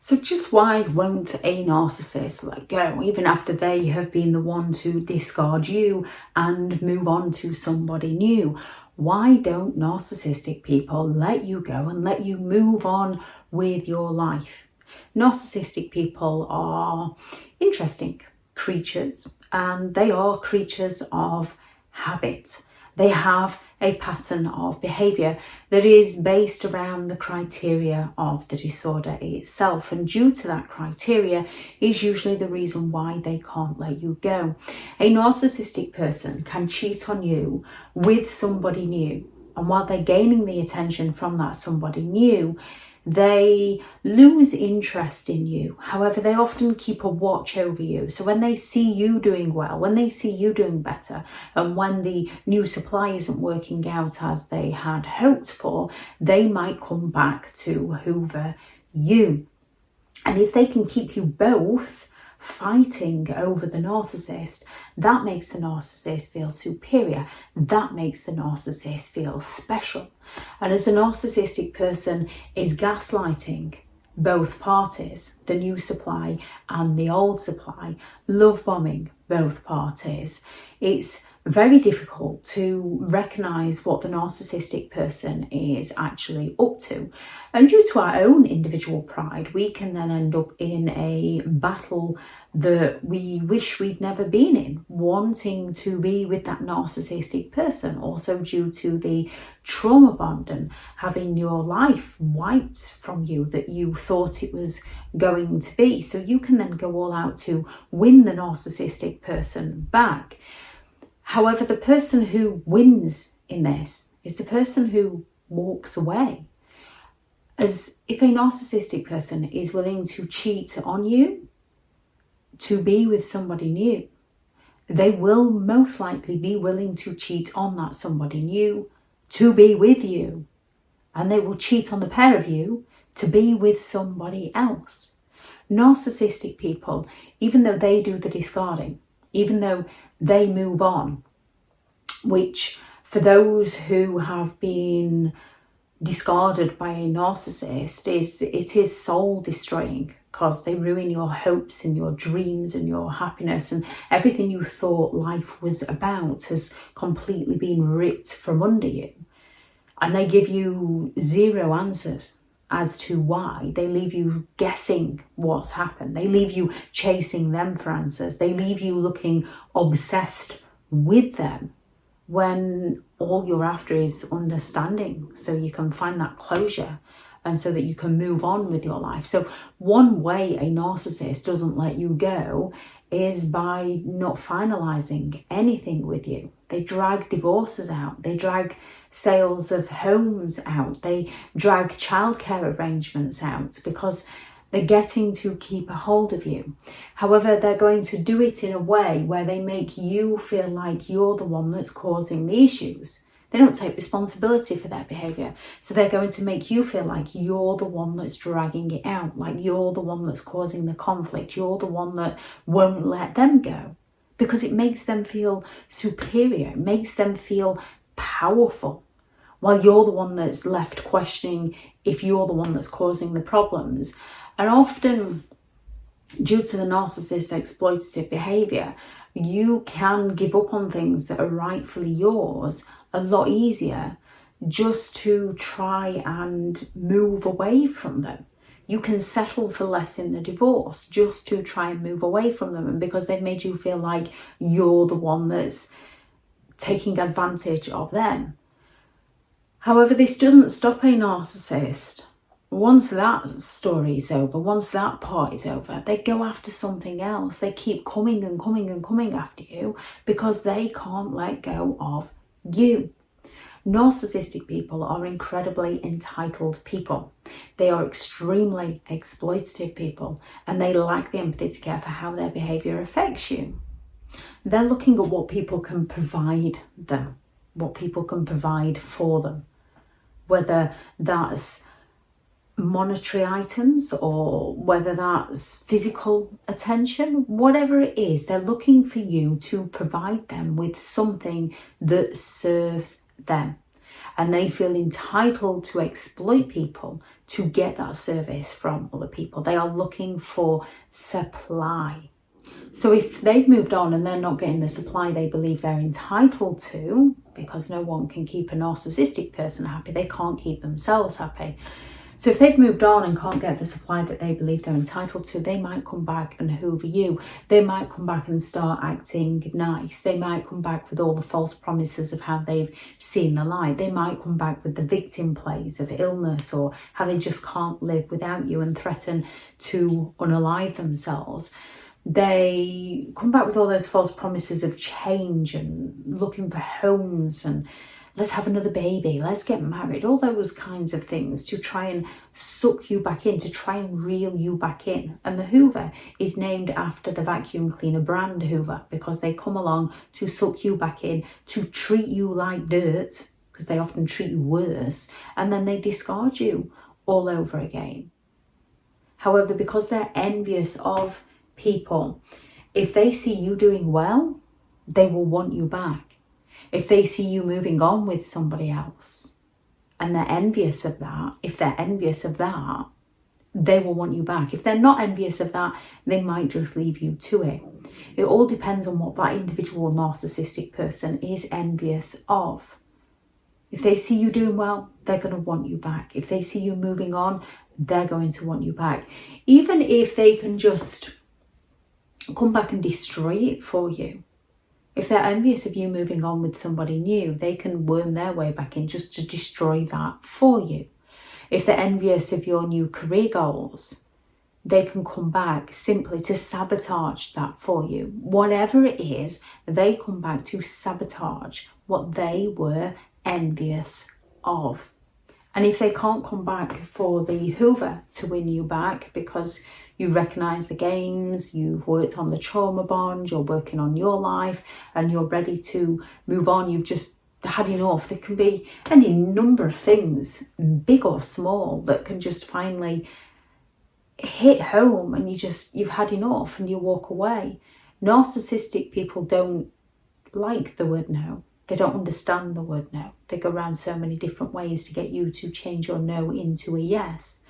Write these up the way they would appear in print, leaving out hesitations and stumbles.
So just why won't a narcissist let go, even after they have been the one to discard you and move on to somebody new? Why don't narcissistic people let you go and let you move on with your life? Narcissistic people are interesting creatures, and they are creatures of habit. They have a pattern of behaviour that is based around the criteria of the disorder itself, and due to that criteria is usually the reason why they can't let you go. A narcissistic person can cheat on you with somebody new, and while they're gaining the attention from that somebody new, they lose interest in you. However, they often keep a watch over you. So when they see you doing well, when they see you doing better, and when the new supply isn't working out as they had hoped for, they might come back to hoover you. And if they can keep you both fighting over the narcissist, that makes the narcissist feel superior. That makes the narcissist feel special. And as a narcissistic person is gaslighting both parties, the new supply and the old supply, love bombing both parties, it's very difficult to recognise what the narcissistic person is actually up to. And due to our own individual pride, we can then end up in a battle that we wish we'd never been in, wanting to be with that narcissistic person, also due to the trauma bond and having your life wiped from you that you thought it was going to be. So you can then go all out to win the narcissistic person back. However, the person who wins in this is the person who walks away. As if a narcissistic person is willing to cheat on you to be with somebody new, they will most likely be willing to cheat on that somebody new to be with you. And they will cheat on the pair of you to be with somebody else. Narcissistic people, even though they do the discarding, even though they move on, which for those who have been discarded by a narcissist, it is soul destroying, because they ruin your hopes and your dreams and your happiness, and everything you thought life was about has completely been ripped from under you. And they give you zero answers as to why. They leave you guessing what's happened. They leave you chasing them for answers. They leave you looking obsessed with them, when all you're after is understanding, so you can find that closure and so that you can move on with your life. So one way a narcissist doesn't let you go is by not finalizing anything with you. They drag divorces out. They drag sales of homes out. They drag childcare arrangements out because they're getting to keep a hold of you. However, they're going to do it in a way where they make you feel like you're the one that's causing the issues. They don't take responsibility for their behaviour. So they're going to make you feel like you're the one that's dragging it out, like you're the one that's causing the conflict, you're the one that won't let them go. Because it makes them feel superior, it makes them feel powerful, while you're the one that's left questioning if you're the one that's causing the problems. And often, due to the narcissist's exploitative behaviour, you can give up on things that are rightfully yours a lot easier just to try and move away from them. You can settle for less in the divorce just to try and move away from them, and because they've made you feel like you're the one that's taking advantage of them. However, this doesn't stop a narcissist. Once that story is over, once that part is over, they go after something else. They keep coming and coming and coming after you because they can't let go of you. Narcissistic people are incredibly entitled people. They are extremely exploitative people, and they lack the empathy to care for how their behaviour affects you. They're looking at what people can provide them, what people can provide for them, whether that's monetary items or whether that's physical attention, whatever it is, they're looking for you to provide them with something that serves them. And they feel entitled to exploit people to get that service from other people. They are looking for supply. So if they've moved on and they're not getting the supply they believe they're entitled to, because no one can keep a narcissistic person happy, they can't keep themselves happy. So if they've moved on and can't get the supply that they believe they're entitled to, they might come back and hoover you. They might come back and start acting nice. They might come back with all the false promises of how they've seen the light. They might come back with the victim plays of illness, or how they just can't live without you and threaten to unalive themselves. They come back with all those false promises of change and looking for homes and let's have another baby, let's get married, all those kinds of things to try and suck you back in, to try and reel you back in. And the Hoover is named after the vacuum cleaner brand Hoover, because they come along to suck you back in, to treat you like dirt, because they often treat you worse, and then they discard you all over again. However, because they're envious of people, if they see you doing well, they will want you back. If they see you moving on with somebody else and they're envious of that, if they're envious of that, they will want you back. If they're not envious of that, they might just leave you to it. It all depends on what that individual narcissistic person is envious of. If they see you doing well, they're going to want you back. If they see you moving on, they're going to want you back. Even if they can just come back and destroy it for you. If they're envious of you moving on with somebody new, they can worm their way back in just to destroy that for you. If they're envious of your new career goals, they can come back simply to sabotage that for you. Whatever it is, they come back to sabotage what they were envious of. And if they can't come back for the Hoover to win you back because you recognise the games, you've worked on the trauma bond, you're working on your life and you're ready to move on, you've just had enough. There can be any number of things, big or small, that can just finally hit home and you've had enough and you walk away. Narcissistic people don't like the word no. They don't understand the word no. They go around so many different ways to get you to change your no into a yes.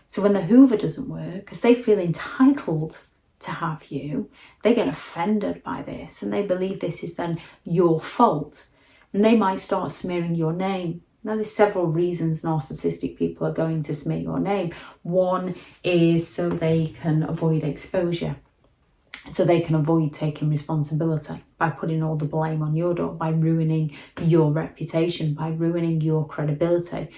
So when the Hoover doesn't work, because they feel entitled to have you, they get offended by this and they believe this is then your fault. And they might start smearing your name. Now, there's several reasons narcissistic people are going to smear your name. One is so they can avoid exposure. So they can avoid taking responsibility by putting all the blame on your door, by ruining your reputation, by ruining your credibility,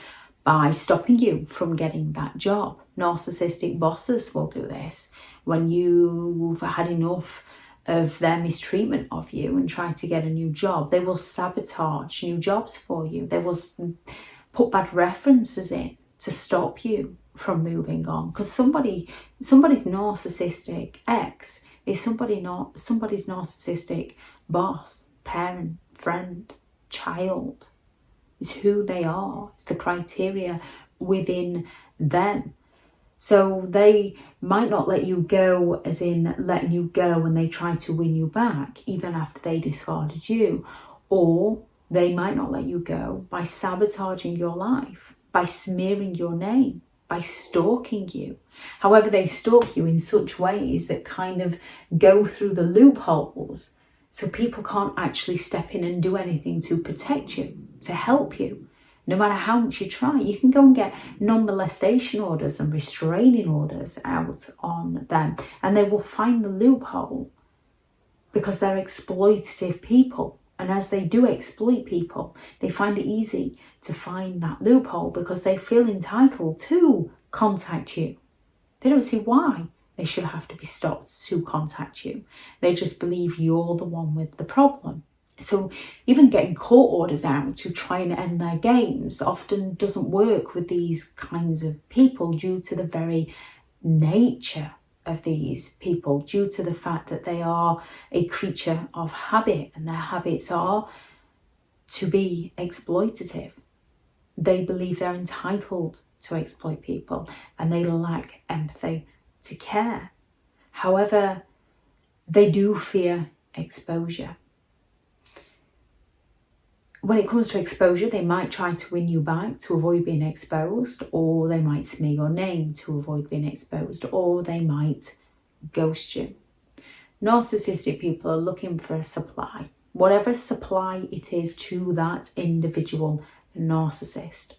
by stopping you from getting that job. Narcissistic bosses will do this when you've had enough of their mistreatment of you and try to get a new job. They will sabotage new jobs for you. They will put bad references in to stop you from moving on, because somebody's narcissistic ex is somebody's narcissistic boss, parent, friend, child. It's who they are. It's the criteria within them. So they might not let you go, as in letting you go when they try to win you back, even after they discarded you. Or they might not let you go by sabotaging your life, by smearing your name, by stalking you. However, they stalk you in such ways that kind of go through the loopholes, so people can't actually step in and do anything to protect you, to help you. No matter how much you try, you can go and get non-molestation orders and restraining orders out on them, and they will find the loophole because they're exploitative people. And as they do exploit people, they find it easy to find that loophole because they feel entitled to contact you. They don't see why they should have to be stopped to contact you. They just believe you're the one with the problem. So even getting court orders out to try and end their games often doesn't work with these kinds of people due to the very nature of these people, due to the fact that they are a creature of habit and their habits are to be exploitative. They believe they're entitled to exploit people and they lack empathy to care. However, they do fear exposure. When it comes to exposure, they might try to win you back to avoid being exposed, or they might smear your name to avoid being exposed, or they might ghost you. Narcissistic people are looking for a supply, whatever supply it is to that individual narcissist.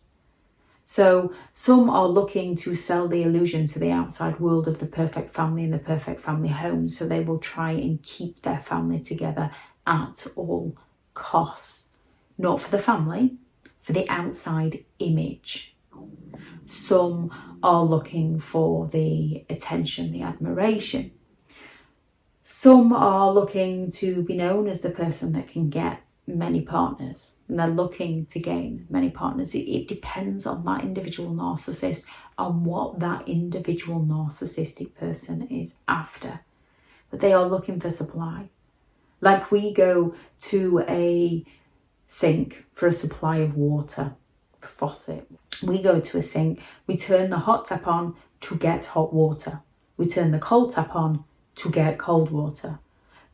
So some are looking to sell the illusion to the outside world of the perfect family and the perfect family home, so they will try and keep their family together at all costs. Not for the family, for the outside image. Some are looking for the attention, the admiration. Some are looking to be known as the person that can get many partners, and they're looking to gain many partners. It depends on that individual narcissist and what that individual narcissistic person is after. But they are looking for supply. Like we go to a sink for a supply of water, faucet. We go to a sink, we turn the hot tap on to get hot water. We turn the cold tap on to get cold water.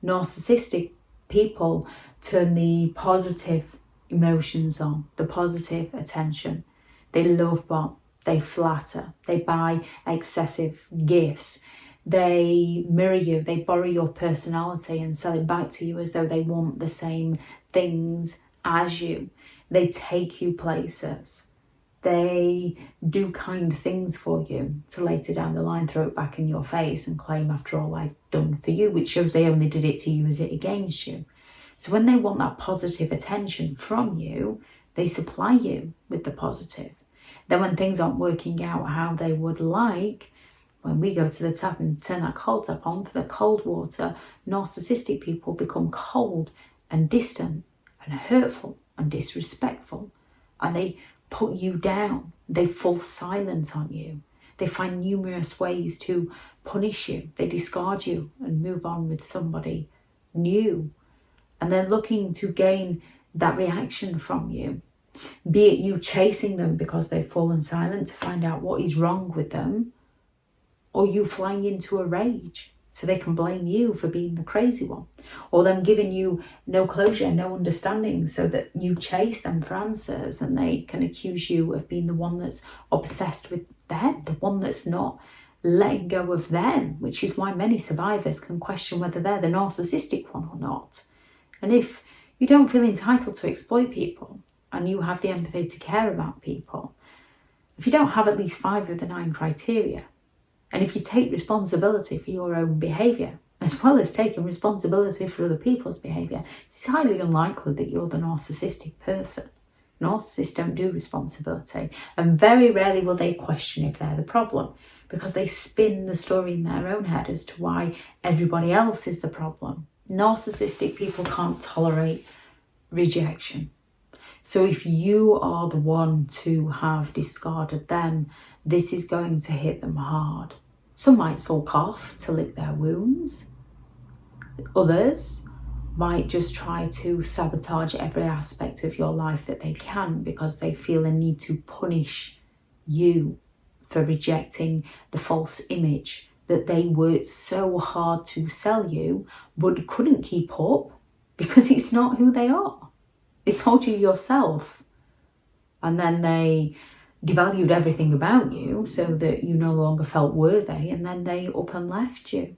Narcissistic people turn the positive emotions on, the positive attention. They love bomb, they flatter, they buy excessive gifts, they mirror you, they borrow your personality and sell it back to you as though they want the same things as you. They take you places. They do kind things for you to later down the line throw it back in your face and claim, after all I've done for you, which shows they only did it to use it against you. So when they want that positive attention from you, they supply you with the positive. Then when things aren't working out how they would like, when we go to the tap and turn that cold tap on for the cold water, narcissistic people become cold and distant and hurtful and disrespectful, and they put you down. They fall silent on you. They find numerous ways to punish you. They discard you and move on with somebody new. And they're looking to gain that reaction from you. Be it you chasing them because they've fallen silent to find out what is wrong with them, or you flying into a rage so they can blame you for being the crazy one, or them giving you no closure, no understanding, so that you chase them for answers and they can accuse you of being the one that's obsessed with them, the one that's not letting go of them, which is why many survivors can question whether they're the narcissistic one or not. And if you don't feel entitled to exploit people and you have the empathy to care about people, if you don't have at least 5 of the 9 criteria, and if you take responsibility for your own behaviour, as well as taking responsibility for other people's behaviour, it's highly unlikely that you're the narcissistic person. Narcissists don't do responsibility, and very rarely will they question if they're the problem, because they spin the story in their own head as to why everybody else is the problem. Narcissistic people can't tolerate rejection. So if you are the one to have discarded them, this is going to hit them hard. Some might sulk off to lick their wounds. Others might just try to sabotage every aspect of your life that they can because they feel a need to punish you for rejecting the false image that they worked so hard to sell you but couldn't keep up because it's not who they are. It's all you yourself. And then they devalued everything about you so that you no longer felt worthy, and then they up and left you.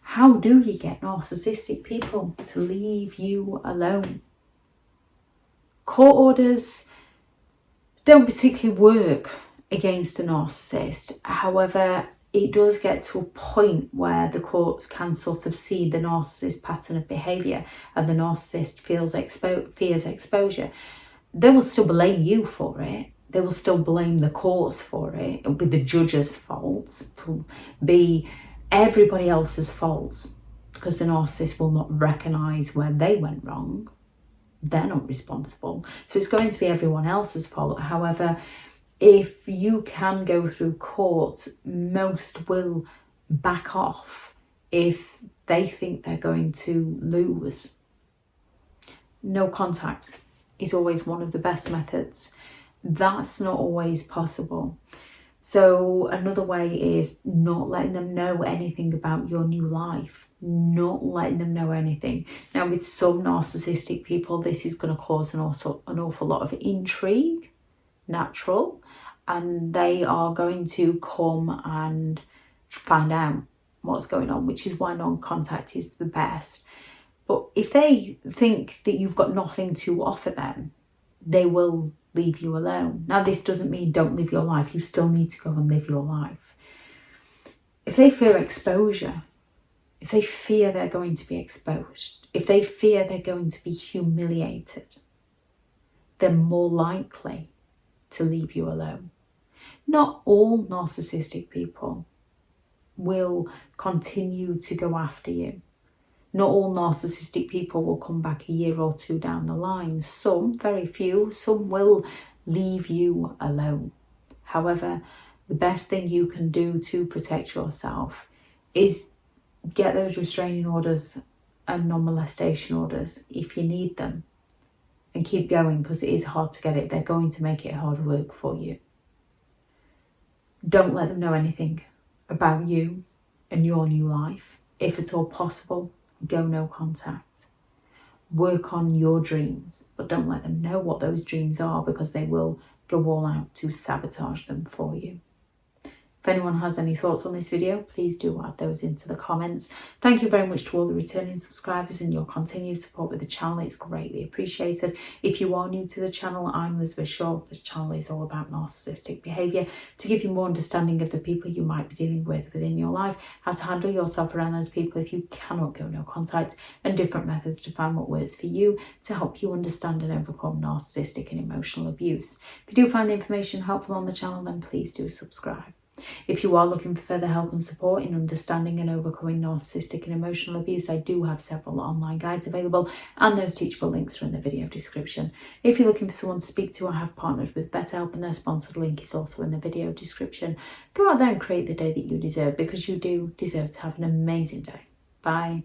How do you get narcissistic people to leave you alone? Court orders don't particularly work against a narcissist. However, it does get to a point where the courts can sort of see the narcissist pattern of behaviour and the narcissist fears exposure. They will still blame you for it. They will still blame the courts for it. It'll be the judge's faults. It'll be everybody else's faults because the narcissist will not recognise where they went wrong. They're not responsible. So it's going to be everyone else's fault. However, if you can go through court, most will back off if they think they're going to lose. No contact is always one of the best methods. That's not always possible. So another way is not letting them know anything about your new life, not letting them know anything. Now, with some narcissistic people, this is going to cause an awful lot of intrigue, natural, and they are going to come and find out what's going on, which is why non-contact is the best. But if they think that you've got nothing to offer them, they will leave you alone. Now, this doesn't mean don't live your life. You still need to go and live your life. If they fear exposure, if they fear they're going to be exposed, if they fear they're going to be humiliated, they're more likely to leave you alone. Not all narcissistic people will continue to go after you. Not all narcissistic people will come back a year or two down the line. Some, very few, some will leave you alone. However, the best thing you can do to protect yourself is get those restraining orders and non-molestation orders if you need them, and keep going, because it is hard to get it. They're going to make it hard work for you. Don't let them know anything about you and your new life. If at all possible, go no contact. Work on your dreams, but don't let them know what those dreams are, because they will go all out to sabotage them for you. If anyone has any thoughts on this video, please do add those into the comments. Thank you very much to all the returning subscribers and your continued support with the channel. It's greatly appreciated. If you are new to the channel, I'm Elizabeth Shaw. This channel is all about narcissistic behaviour, to give you more understanding of the people you might be dealing with within your life, how to handle yourself around those people if you cannot go no contact, and different methods to find what works for you to help you understand and overcome narcissistic and emotional abuse. If you do find the information helpful on the channel, then please do subscribe. If you are looking for further help and support in understanding and overcoming narcissistic and emotional abuse, I do have several online guides available, and those teachable links are in the video description. If you're looking for someone to speak to, I have partnered with BetterHelp, and their sponsored link is also in the video description. Go out there and create the day that you deserve, because you do deserve to have an amazing day. Bye.